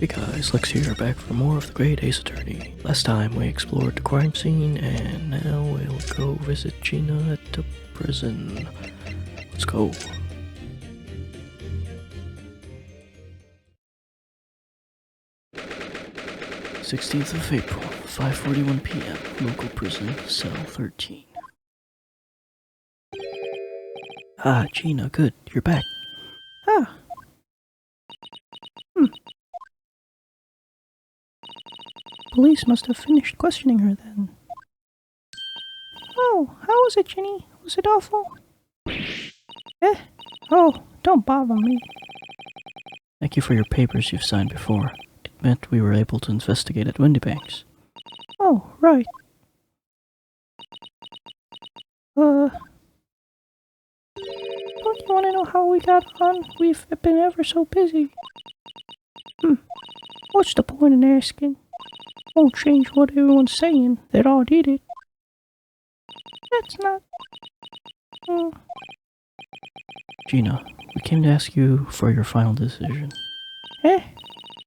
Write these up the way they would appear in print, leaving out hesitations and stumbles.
Hey guys, Lex here, back for more of the Great Ace Attorney. Last time we explored the crime scene, and now we'll go visit Gina at the prison. Let's go. "16th of April, 5:41 p.m. Local prison, cell 13. Ah, Gina, good, you're back. Ah. Police must have finished questioning her then. Oh, how was it, Jenny? Was it awful? Oh, don't bother me. Thank you for your papers you've signed before. It meant we were able to investigate at Windybanks. Oh, right. Don't you want to know how we got on? We've been ever so busy. What's the point in asking? Won't change what everyone's saying, that I did it. That's not... Gina, we came to ask you for your final decision.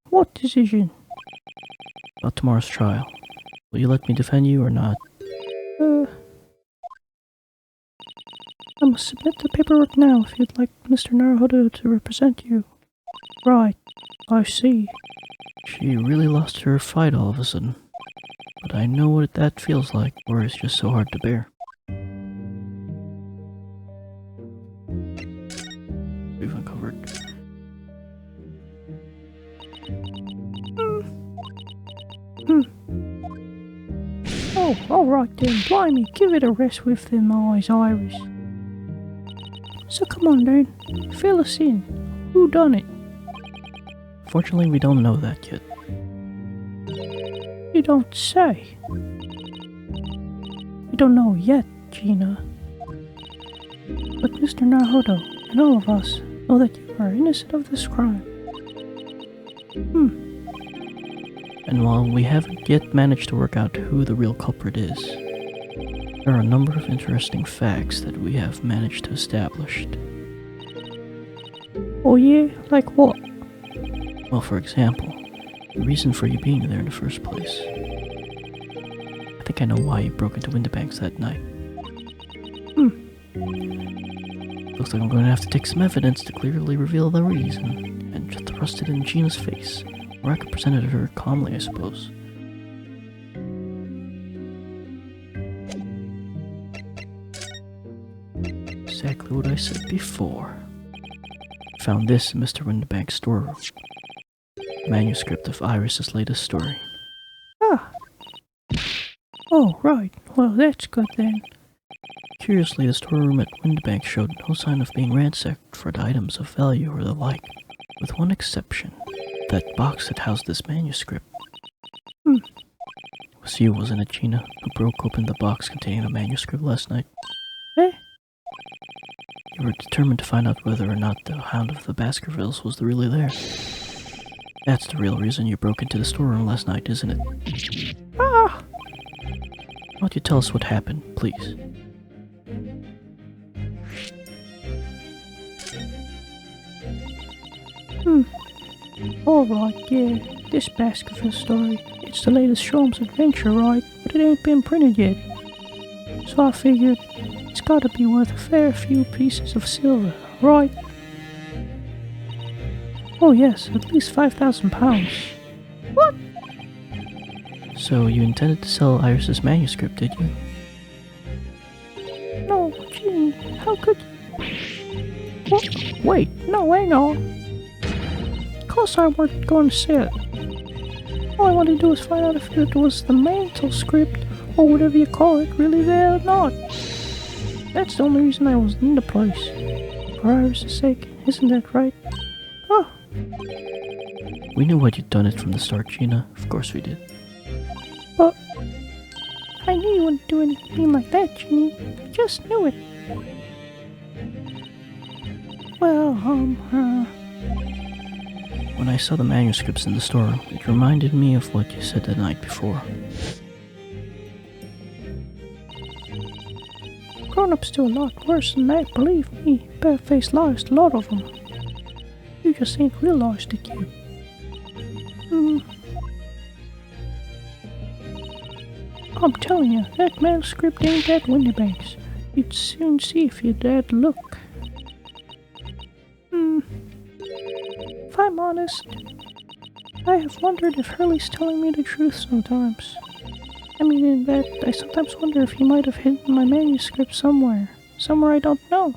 What decision? About tomorrow's trial. Will you let me defend you or not? I must submit the paperwork now if you'd like Mr. Naruhodo to represent you. Right, I see. She really lost her fight all of a sudden. But I know what that feels like, or it's just so hard to bear. We've uncovered. Oh, alright then, blimey, give it a rest with them eyes, Iris. So come on then, fill us in. Who done it? Fortunately, we don't know that yet. You don't say. We don't know yet, Gina. But Mr. Naruhodo and all of us know that you are innocent of this crime. And while we haven't yet managed to work out who the real culprit is, there are a number of interesting facts that we have managed to establish. Oh yeah? Like what? Well, for example, the reason for you being there in the first place. I think I know why you broke into Windybanks that night. Looks like I'm going to have to take some evidence to clearly reveal the reason, and just thrust it in Gina's face, or I could present it to her calmly, I suppose. Exactly what I said before. Found this in Mr. Windybank's storeroom. A manuscript of Iris's latest story. Ah. Oh, right. Well, that's good then. Curiously, the storeroom at Windybank showed no sign of being ransacked for the items of value or the like, with one exception. That box that housed this manuscript. It was you, wasn't it, Gina, who broke open the box containing the manuscript last night? You were determined to find out whether or not the Hound of the Baskervilles was really there. That's the real reason you broke into the storeroom last night, isn't it? Ah! Why don't you tell us what happened, please? Alright, yeah. This Baskerville story. It's the latest Sholmes adventure, right? But it ain't been printed yet. So I figured it's gotta be worth a fair few pieces of silver, right? Oh yes, at least 5,000 pounds. What? So you intended to sell Iris's manuscript, did you? No, Ginny, how could you? What? Wait, no, hang on. Of course I weren't going to sell it. All I wanted to do was find out if it was the manuscript, or whatever you call it, really there or not. That's the only reason I was in the place. For Iris' sake, isn't that right? Oh. We knew what you'd done it from the start, Gina. Of course we did. But I knew you wouldn't do anything like that, Ginny. I just knew it. Well, When I saw the manuscripts in the store, it reminded me of what you said the night before. Grown-ups do a lot worse than that, believe me. Bare-faced liars, a lot of them. You just ain't realized it yet. I'm telling you, that manuscript ain't at Windybanks. You'd soon see if you'd had a look. If I'm honest, I have wondered if Hurley's telling me the truth sometimes. I mean, in that I sometimes wonder if he might have hidden my manuscript somewhere I don't know.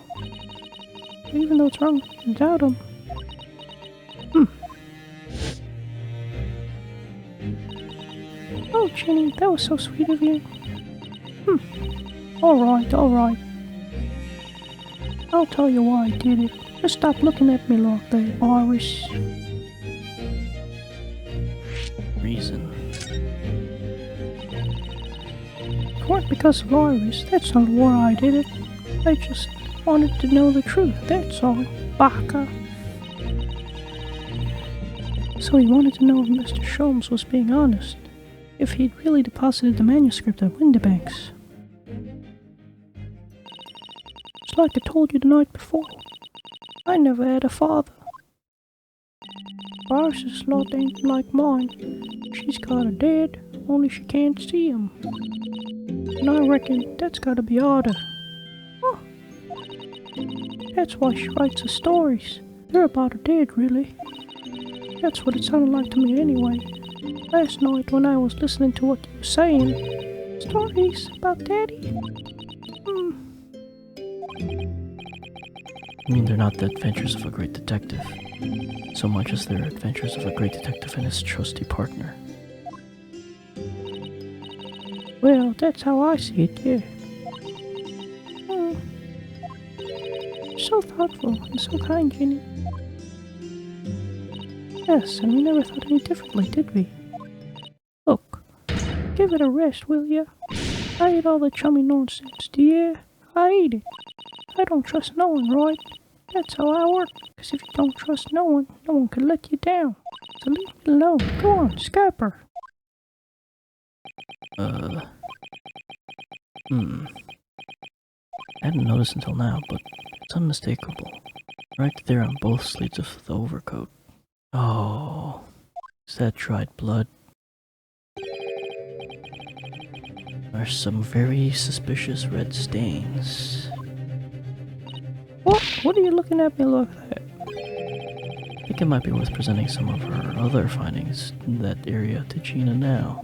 But even though it's wrong to doubt him. Oh, Ginny, that was so sweet of you. Alright. I'll tell you why I did it. Just stop looking at me like that, Iris. Reason. It weren't because of Iris. That's not why I did it. I just wanted to know the truth, that's all. Baka. So he wanted to know if Mr. Sholmes was being honest. If he'd really deposited the manuscript at Windybanks. It's like I told you the night before. I never had a father. Iris' lot ain't like mine. She's got a dad, only she can't see him. And I reckon that's gotta be harder. Huh. That's why she writes the stories. They're about her dad, really. That's what it sounded like to me anyway. Last night when I was listening to what you were saying. Stories about Daddy? I mean, they're not the adventures of a great detective, so much as they're adventures of a great detective and his trusty partner. Well, that's how I see it, yeah. So thoughtful and so kind, Ginny. Yes, and we never thought any differently, did we? Look, give it a rest, will ya? I hate all the chummy nonsense, do ya? I hate it. I don't trust no one, right? That's how I work, 'cause if you don't trust no one can let you down. So leave me alone. Go on, scamper. I hadn't noticed until now, but it's unmistakable. Right there on both sleeves of the overcoat. Oh, is that dried blood? There's some very suspicious red stains. What are you looking at me like that? I think it might be worth presenting some of her other findings in that area to Gina now.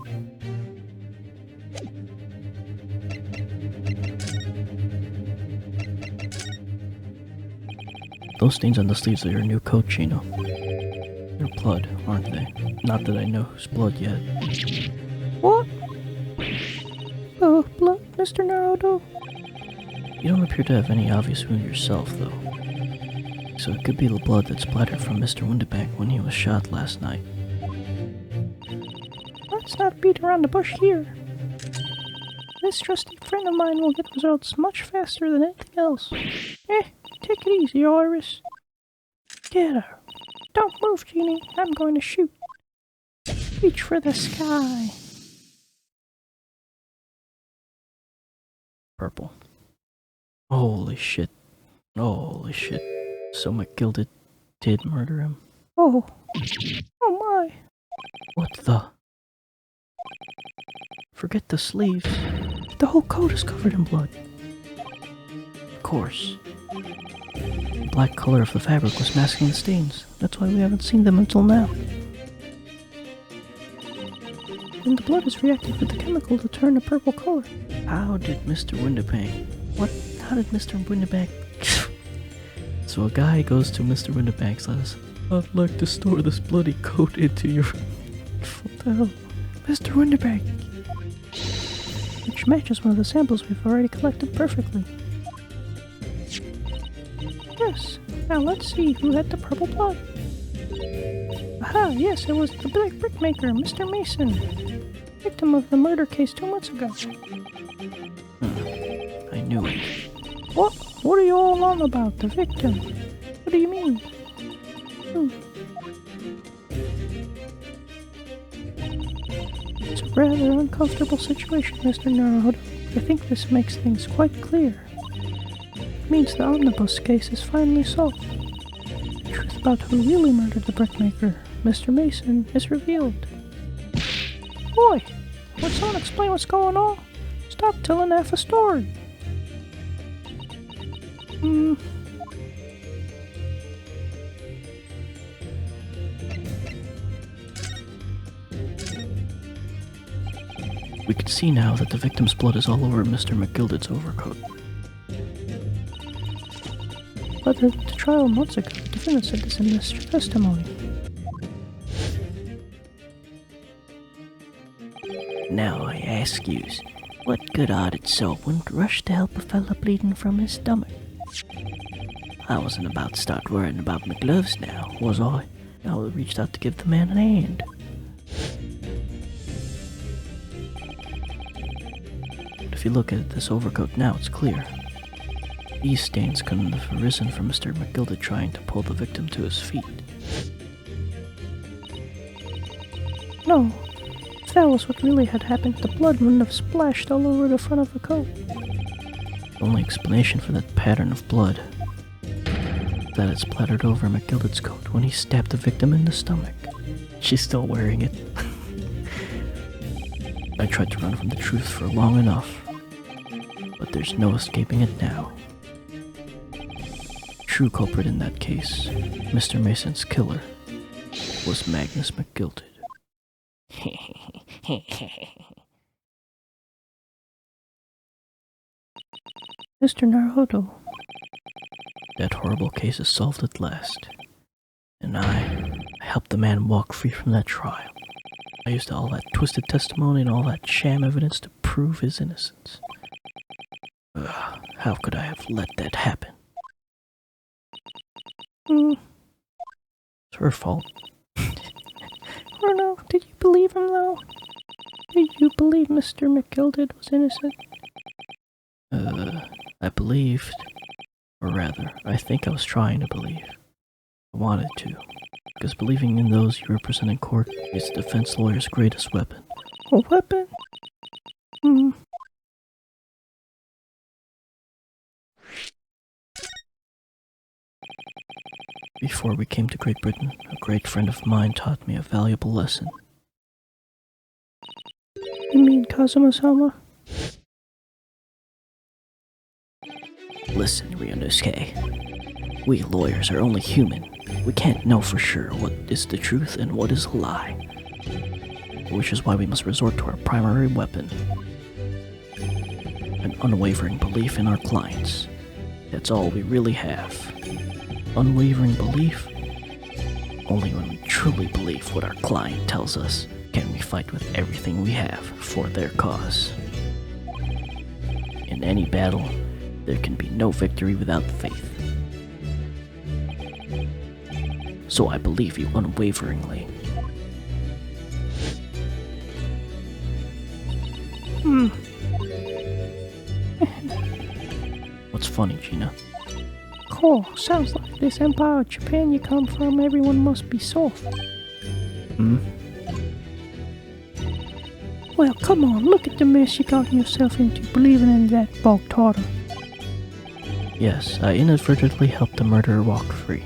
Those stains on the sleeves of your new coat, Gina. They're blood, aren't they? Not that I know whose blood yet. What? Oh, blood, Mr. Naruhodo? You don't appear to have any obvious wound yourself, though. So it could be the blood that splattered from Mr. Windybank when he was shot last night. Let's not beat around the bush here. This trusty friend of mine will get results much faster than anything else. Take it easy, Iris. Get her. Don't move, Genie. I'm going to shoot. Reach for the sky. Purple. Holy shit. Holy shit. So McGilded did murder him. Oh my. What the? Forget the sleeves. The whole coat is covered in blood. Of course. The black color of the fabric was masking the stains. That's why we haven't seen them until now. And the blood is reacting with the chemical to turn a purple color. How did Mr. Windybank... How did Mr. Windybank... So a guy goes to Mr. Windybank and says, I'd like to store this bloody coat into your... What the hell? Mr. Windybank! Which matches one of the samples we've already collected perfectly. Yes, now let's see who had the purple blood. Aha, yes, it was the brickmaker, Mr. Mason. Victim of the murder case 2 months ago. I knew it. What? What are you all on about? The victim? What do you mean? It's a rather uncomfortable situation, Mr. Naruhodo. I think this makes things quite clear. It means the omnibus case is finally solved. The truth about who really murdered the brickmaker Mr. Mason is revealed. Boy, would someone explain what's going on? Stop telling half a story. We can see now that the victim's blood is all over Mr. McGilded's overcoat. But the trial months ago, the defendant said this in his testimony. Now I ask yous, what good-hearted soul wouldn't rush to help a fella bleeding from his stomach? I wasn't about to start worrying about my gloves now, was I? I reached out to give the man a hand. But if you look at this overcoat now, it's clear. These stains couldn't have arisen from Mr. McGilded trying to pull the victim to his feet. No, if that was what really had happened, the blood wouldn't have splashed all over the front of the coat. The only explanation for that pattern of blood is that it splattered over McGilded's coat when he stabbed the victim in the stomach. She's still wearing it. I tried to run from the truth for long enough, but there's no escaping it now. True culprit in that case, Mr. Mason's killer, was Magnus McGilded. Mr. Naruhodo. That horrible case is solved at last, and I helped the man walk free from that trial. I used all that twisted testimony and all that sham evidence to prove his innocence. How could I have let that happen? It's her fault. Bruno, did you believe him though? Did you believe Mr. McGilded was innocent? I believed, or rather, I think I was trying to believe. I wanted to, because believing in those you represent in court is the defense lawyer's greatest weapon. A weapon? Before we came to Great Britain, a great friend of mine taught me a valuable lesson. You mean Kazuma-sama? Listen, Ryunosuke. We lawyers are only human. We can't know for sure what is the truth and what is a lie. Which is why we must resort to our primary weapon. An unwavering belief in our clients. That's all we really have. Unwavering belief? Only when we truly believe what our client tells us can we fight with everything we have for their cause. In any battle, there can be no victory without faith. So I believe you unwaveringly. What's funny, Gina? Cool, sounds like this Empire of Japan you come from, everyone must be soft. Well, come on, look at the mess you got yourself into believing in that bog tartar. Yes, I inadvertently helped the murderer walk free.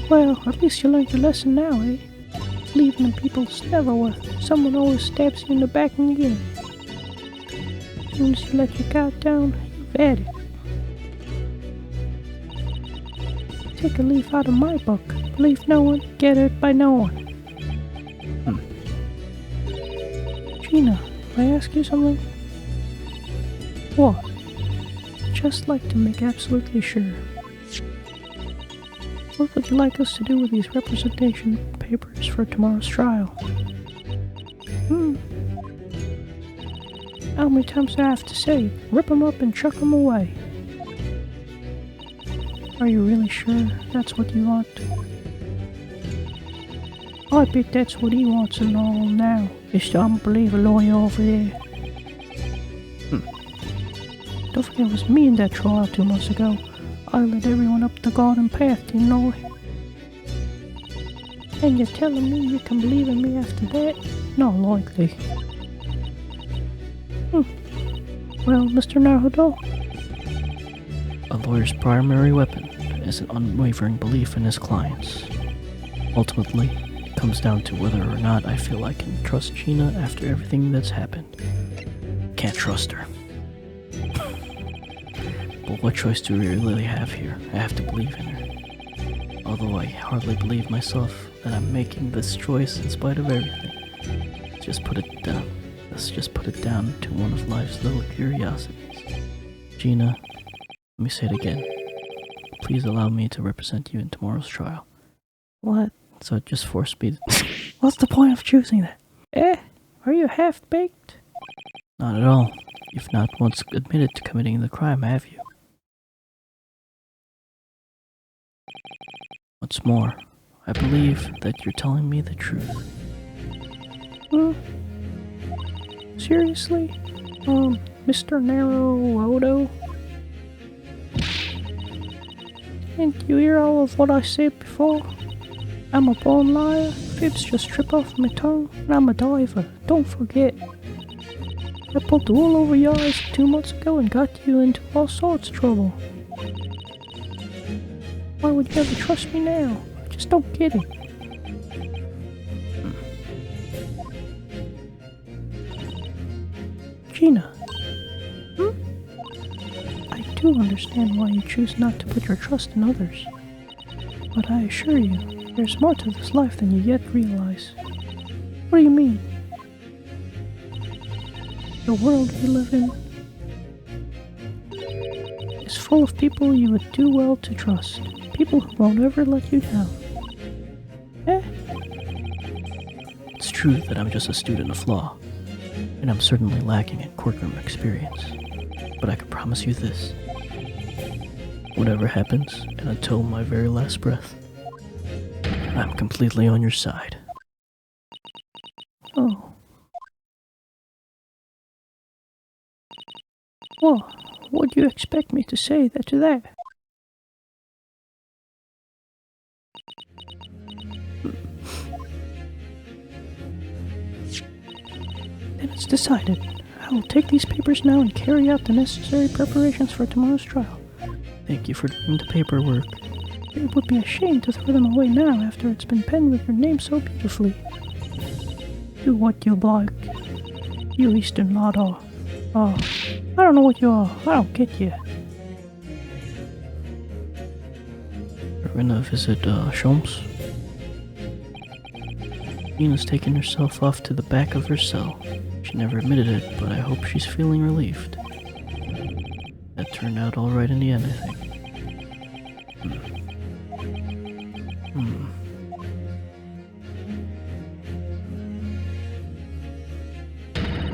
Well, at least you learned your lesson now, eh? Believing in people's never worth. Someone always stabs you in the back in the end. As soon as you let your guard down, you've had it. Take a leaf out of my book. Believe no one, get hurt by no one. Gina, may I ask you something? What? Just like to make absolutely sure. What would you like us to do with these representation papers for tomorrow's trial? How many times do I have to say, rip them up and chuck them away? Are you really sure that's what you want? I bet that's what he wants and all now, this unbeliever lawyer over there. Don't forget it was me in that trial 2 months ago. I led everyone up the garden path, didn't I? And you're telling me you can believe in me after that? Not likely. Well, Mr. Naruhodo? A lawyer's primary weapon has an unwavering belief in his clients. Ultimately, it comes down to whether or not I feel I can trust Gina after everything that's happened. Can't trust her. But what choice do we really have here? I have to believe in her. Although I hardly believe myself that I'm making this choice in spite of everything. Let's just put it down to one of life's little curiosities. Gina, let me say it again. Please allow me to represent you in tomorrow's trial. What? So it just forced me to... What's the point of choosing that? Are you half-baked? Not at all. You've not once admitted to committing the crime, have you? What's more, I believe that you're telling me the truth. Seriously? Mr. Naruhodo? Didn't you hear all of what I said before? I'm a born liar, fibs just trip off my tongue, and I'm a diver, don't forget. I pulled the wool over your eyes 2 months ago and got you into all sorts of trouble. Why would you ever trust me now? I just don't get it. Gina. I do understand why you choose not to put your trust in others. But I assure you, there's more to this life than you yet realize. What do you mean? The world we live in is full of people you would do well to trust. People who won't ever let you down. It's true that I'm just a student of law, and I'm certainly lacking in courtroom experience. But I can promise you this. Whatever happens, and until my very last breath, I'm completely on your side. Oh. Well, would you expect me to say that to that? Then it's decided. I will take these papers now and carry out the necessary preparations for tomorrow's trial. Thank you for doing the paperwork. It would be a shame to throw them away now after it's been penned with your name so beautifully. Do what you like. You Eastern Lada. I don't know what you are. I don't get you. We're gonna visit, Shom's. Nina's taken herself off to the back of her cell. She never admitted it, but I hope she's feeling relieved. That turned out alright in the end, I think.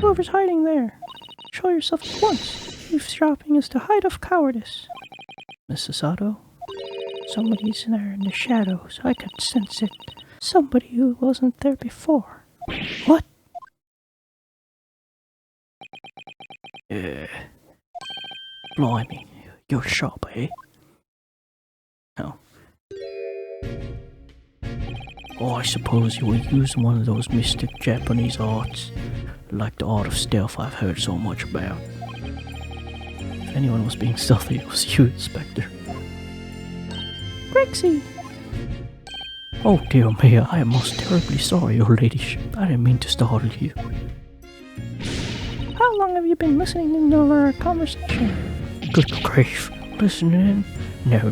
Whoever's hiding there, show yourself at once. Eavesdropping is the height of cowardice. Miss Susato? Somebody's in there in the shadows. I could sense it. Somebody who wasn't there before. What? Blimey, you're sharp, eh? Oh, I suppose you were using one of those mystic Japanese arts, like the art of stealth I've heard so much about. If anyone was being stealthy, it was you, Inspector. Grexy! Oh dear me, I am most terribly sorry, your ladyship. I didn't mean to startle you. How long have you been listening to our conversation? Good grief, listening? No.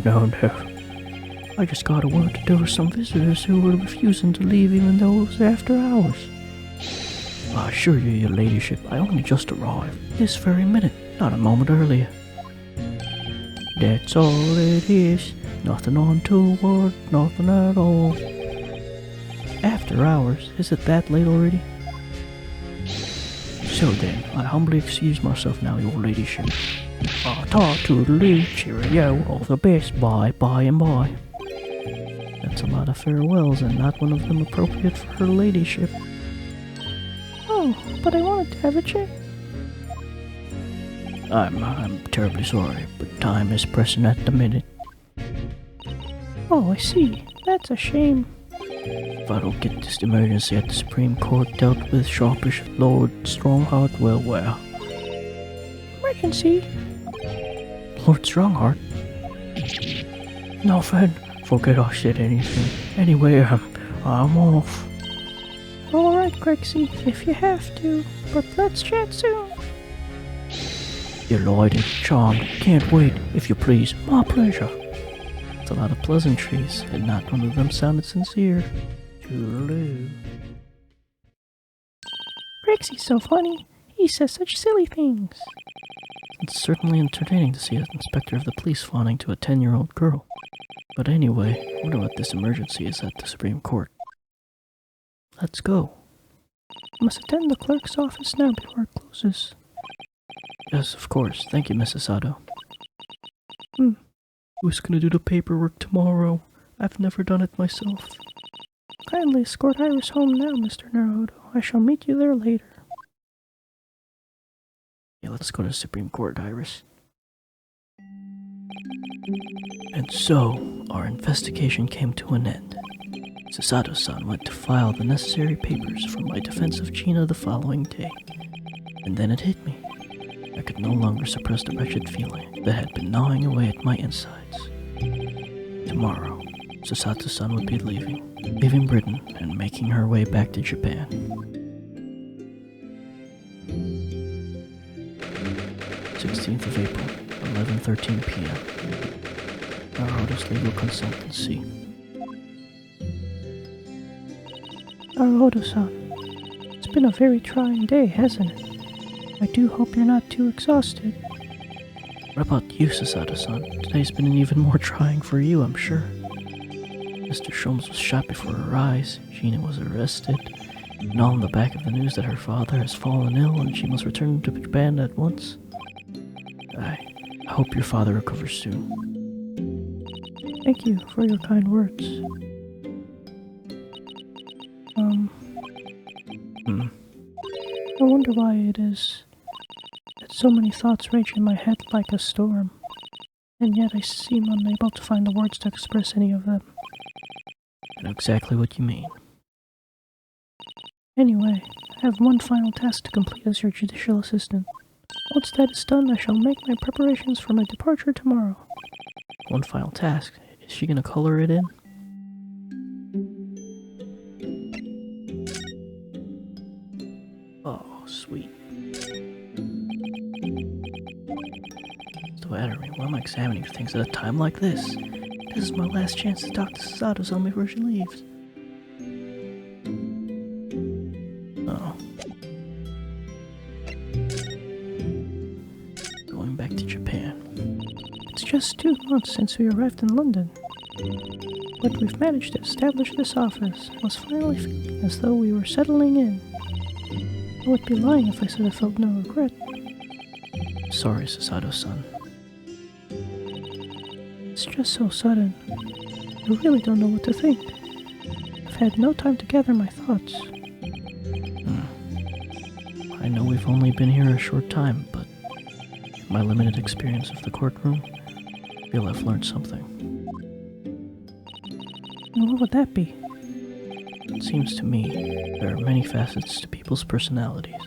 I just got a word that there were some visitors who were refusing to leave even though it was after hours. I assure you, your ladyship, I only just arrived, this very minute, not a moment earlier. That's all it is, nothing untoward, nothing at all. After hours? Is it that late already? So then, I humbly excuse myself now, your ladyship. Ta toodaloo, cheerio, all the best, bye and bye. That's a lot of farewells, and not one of them appropriate for her ladyship. Oh, but I wanted to have a chat. I'm terribly sorry, but time is pressing at the minute. Oh, I see. That's a shame. If I don't get this emergency at the Supreme Court dealt with sharpish Lord Strongheart, well. Emergency? Lord Strongheart? Nothing. Forget I said anything. Anyway, I'm off. Alright, Grexy, if you have to, but let's chat soon. Delighted, charmed, can't wait, if you please, my pleasure. It's a lot of pleasantries, and not one of them sounded sincere. Toodaloo. Grexy's so funny. He says such silly things. It's certainly entertaining to see an inspector of the police fawning to a 10-year-old girl. But anyway, I wonder what this emergency is at the Supreme Court. Let's go. I must attend the clerk's office now before it closes. Yes, of course. Thank you, Miss Susato. Hmm. Who's gonna do the paperwork tomorrow? I've never done it myself. Kindly escort Iris home now, Mr. Naruhodo. I shall meet you there later. Yeah, let's go to the Supreme Court, Iris. And so, our investigation came to an end. Susato-san went to file the necessary papers for my defense of China the following day. And then it hit me. I could no longer suppress the wretched feeling that had been gnawing away at my insides. Tomorrow, Susato-san would be leaving Britain and making her way back to Japan. 16th of April, 11:13 p.m. Naruhodo's legal consultancy. Naruhodo-san, it's been a very trying day, hasn't it? I do hope you're not too exhausted. What about you, Susato-san? Today's been even more trying for you, I'm sure. Mr. Sholmes was shot before her eyes, Gina was arrested, and all in the back of the news that her father has fallen ill and she must return to Japan at once. I hope your father recovers soon. Thank you for your kind words. I wonder why it is that so many thoughts rage in my head like a storm, and yet I seem unable to find the words to express any of them. I know exactly what you mean. Anyway, I have one final task to complete as your judicial assistant. Once that is done, I shall make my preparations for my departure tomorrow. One final task. Is she gonna color it in? Oh, sweet. What's the matter with me? Why am I examining things at a time like this? This is my last chance to talk to Susato-san before she leaves. Oh. Going back to Japan. It's just 2 months since we arrived in London, but we've managed to establish this office. I was finally feeling as though we were settling in. I would be lying if I said I felt no regret. Sorry, Susato-san. It's just so sudden. I really don't know what to think. I've had no time to gather my thoughts. I know we've only been here a short time, but in my limited experience of the courtroom, I feel I've learned something. And what would that be? It seems to me there are many facets to people's personalities.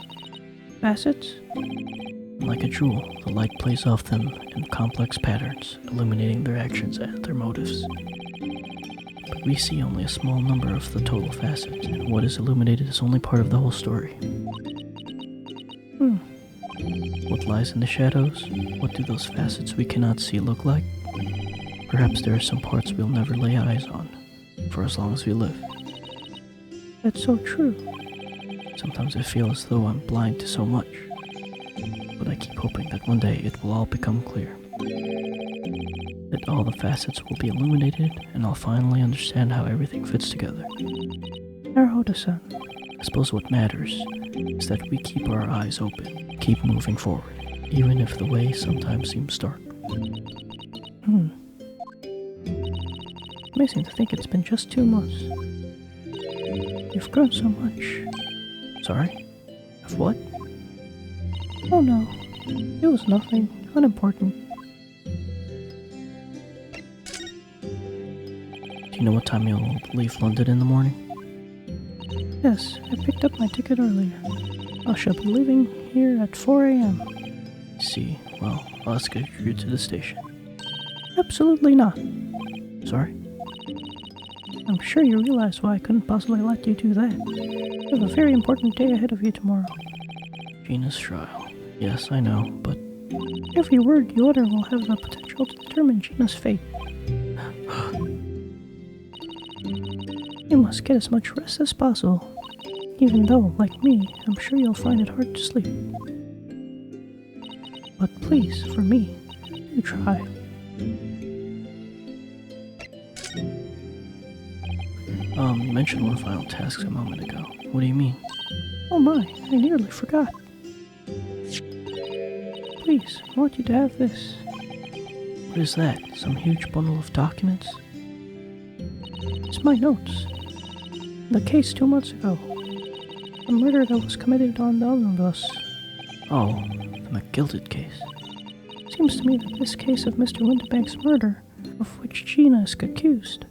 Facets? Like a jewel, the light plays off them in complex patterns, illuminating their actions and their motives. But we see only a small number of the total facets, and what is illuminated is only part of the whole story. What lies in the shadows? What do those facets we cannot see look like? Perhaps there are some parts we'll never lay eyes on, for as long as we live. That's so true. Sometimes I feel as though I'm blind to so much, but I keep hoping that one day it will all become clear. That all the facets will be illuminated, and I'll finally understand how everything fits together. Naruhodo-san. I suppose what matters is that we keep our eyes open, keep moving forward, even if the way sometimes seems dark. Amazing to think it's been just 2 months. You've grown so much. Sorry? Of what? Oh no, it was nothing, unimportant. Do you know what time you'll leave London in the morning? Yes, I picked up my ticket earlier. I shall be leaving here at 4 a.m. See, well, I'll escort you to the station. Absolutely not. Sorry? I'm sure you realize why I couldn't possibly let you do that. You have a very important day ahead of you tomorrow. Gina's trial. Yes, I know, but... Every word you utter will have the potential to determine Gina's fate. You must get as much rest as possible, even though, like me, I'm sure you'll find it hard to sleep. But please, for me, you try. You mentioned one final task a moment ago. What do you mean? Oh my, I nearly forgot. Please, I want you to have this. What is that? Some huge bundle of documents? It's my notes. The case 2 months ago. The murder that was committed on the omnibus. Oh, the McGilded case. Seems to me that this case of Mr. Winterbank's murder, of which Gina is accused,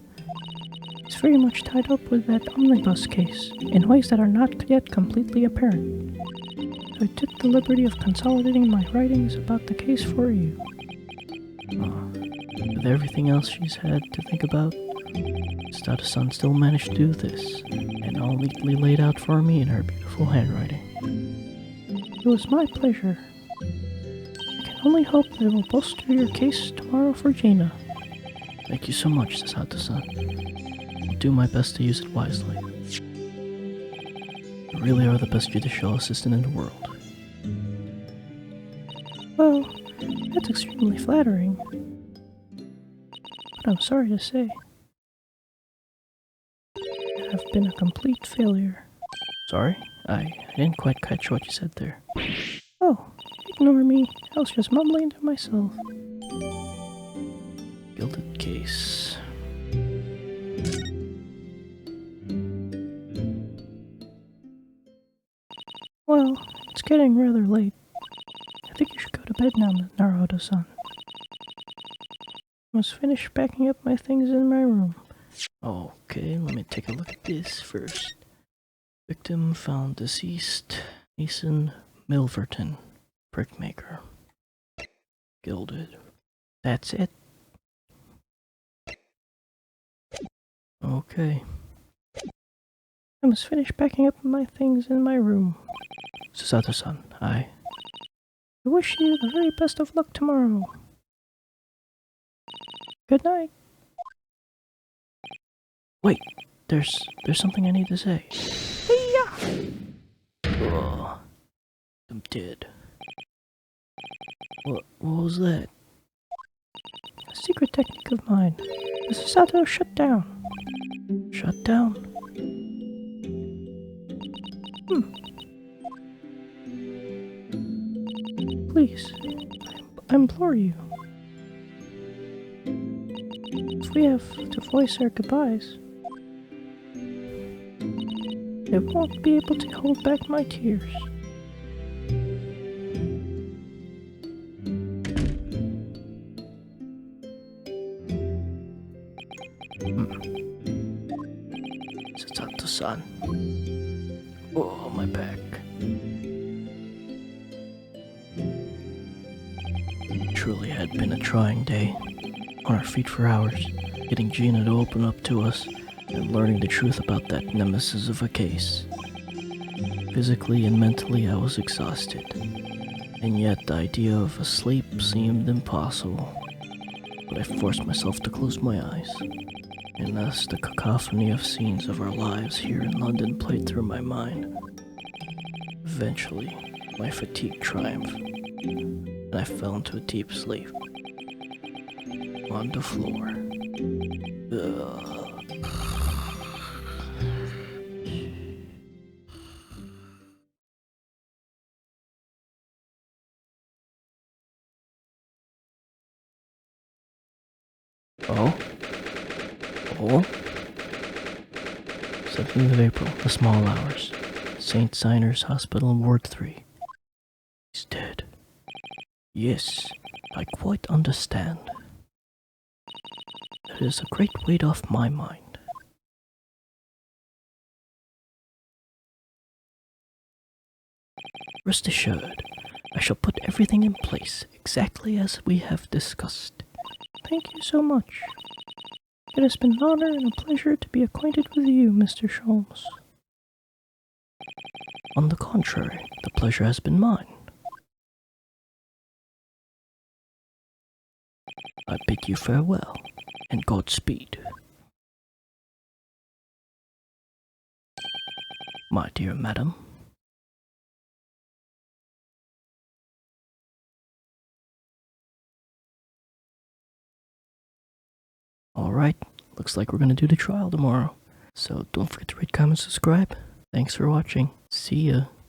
is very much tied up with that omnibus case, in ways that are not yet completely apparent. So I took the liberty of consolidating my writings about the case for you. With everything else she's had to think about, Susato-san still managed to do this, and all neatly laid out for me in her beautiful handwriting. It was my pleasure. I can only hope that it will bolster your case tomorrow for Gina. Thank you so much, Susato-san. I'll do my best to use it wisely. You really are the best judicial assistant in the world. Well, that's extremely flattering. But I'm sorry to say, I've been a complete failure. Sorry? I didn't quite catch what you said there. Oh, ignore me. I was just mumbling to myself. Gilded case. Well, it's getting rather late. I think you should go to bed now, Naruhodo-san. I must finish packing up my things in my room. Okay, let me take a look at this first. Victim found deceased, Mason Milverton, brickmaker. Gilded. That's it? Okay. I must finish packing up my things in my room. Susato-san, I wish you the very best of luck tomorrow. Good night. Wait, there's something I need to say. Hey-ya! Oh, I'm dead. What was that? A secret technique of mine. The Susato shut down. Shut down? Please, I implore you. If we have to voice our goodbyes, I won't be able to hold back my tears. Susato-san. Oh, my back. Truly had been a trying day. On our feet for hours, getting Gina to open up to us, and learning the truth about that nemesis of a case. Physically and mentally, I was exhausted, and yet the idea of a sleep seemed impossible. But I forced myself to close my eyes, and as the cacophony of scenes of our lives here in London played through my mind, eventually my fatigue triumphed, and I fell into a deep sleep. On the floor. Oh? 17th of April, the small hours. St. Synner's Hospital, Ward 3. He's dead. Yes, I quite understand. That is a great weight off my mind. Rest assured, I shall put everything in place exactly as we have discussed. Thank you so much. It has been an honor and a pleasure to be acquainted with you, Mr. Sholmes. On the contrary, the pleasure has been mine. I bid you farewell, and Godspeed. My dear madam. Alright, looks like we're gonna do the trial tomorrow. So don't forget to rate, comment, subscribe. Thanks for watching. See ya.